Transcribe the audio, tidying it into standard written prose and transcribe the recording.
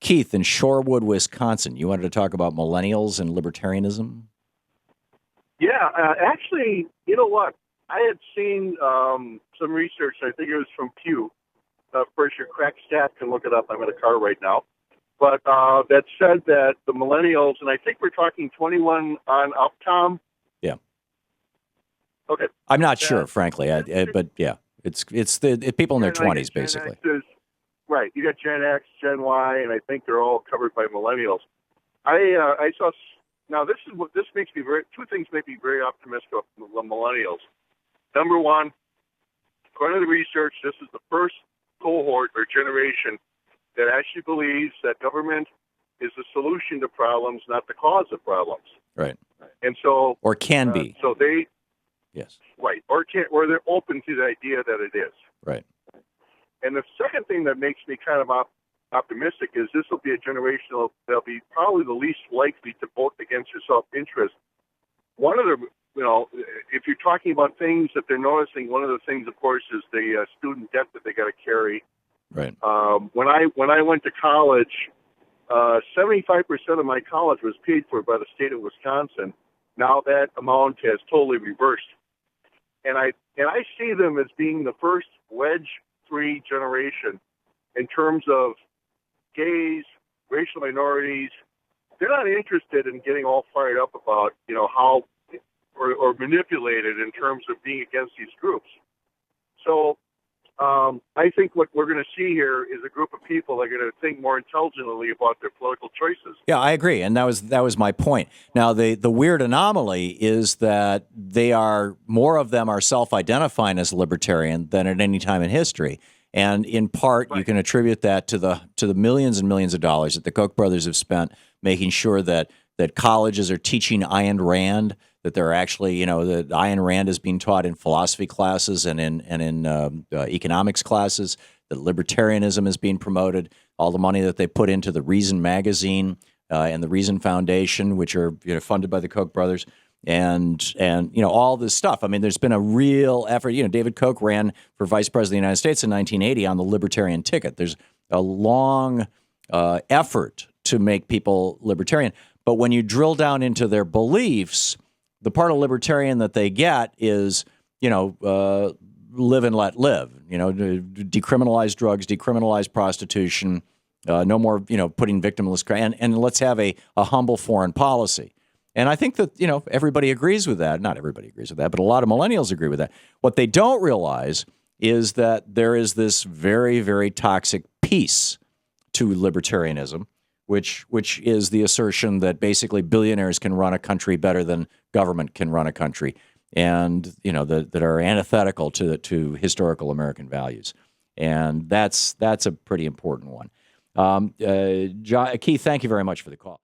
Keith in Shorewood, Wisconsin. You wanted to talk about millennials and libertarianism? Yeah, actually, you know what? I had seen some research. I think it was from Pew. Of course, your crack stat can look it up. I'm in a car right now. But that said that the millennials, and I think we're talking 21 on up, Tom. Yeah. Okay. I'm not sure, frankly, but yeah, it's the people in their 20s, basically. Right. You got Gen X, Gen Y, and I think they're all covered by millennials. I saw. Now, this makes me two things make me very optimistic about the millennials. Number one, according to the research, this is the first cohort or generation that actually believes that government is the solution to problems, not the cause of problems. Right. And so, or can be. So they, yes, right, or they're open to the idea that it is. Right. And the second thing that makes me kind of optimistic is this will be a generation that'll be probably the least likely to vote against your self-interest. One of the, if you're talking about things that they're noticing, one of the things, of course, is the student debt that they got to carry. Right. When I went to college, 75% of my college was paid for by the state of Wisconsin. Now that amount has totally reversed, and I see them as being the first wedge-free generation in terms of gays, racial minorities. They're not interested in getting all fired up about how or manipulated in terms of being against these groups. So I think what we're going to see here is a group of people that are going to think more intelligently about their political choices. Yeah, I agree, and that was my point. Now, the weird anomaly is that more of them are self-identifying as libertarian than at any time in history, and in part, you can attribute that to the millions and millions of dollars that the Koch brothers have spent making sure that colleges are teaching Ayn Rand, that they're actually, that Ayn Rand is being taught in philosophy classes and in economics classes, that libertarianism is being promoted, all the money that they put into the Reason magazine and the Reason Foundation, which are funded by the Koch brothers, and all this stuff. I mean, there's been a real effort. David Koch ran for vice president of the United States in 1980 on the libertarian ticket. There's a long effort to make people libertarian. But when you drill down into their beliefs, the part of libertarian that they get is, live and let live, decriminalize drugs, decriminalize prostitution, no more, putting victimless crime, and let's have a humble foreign policy. And I think that, everybody agrees with that. Not everybody agrees with that, but a lot of millennials agree with that. What they don't realize is that there is this very, very toxic piece to libertarianism, which is the assertion that basically billionaires can run a country better than government can run a country, and that are antithetical to historical American values, and that's a pretty important one. Keith, thank you very much for the call.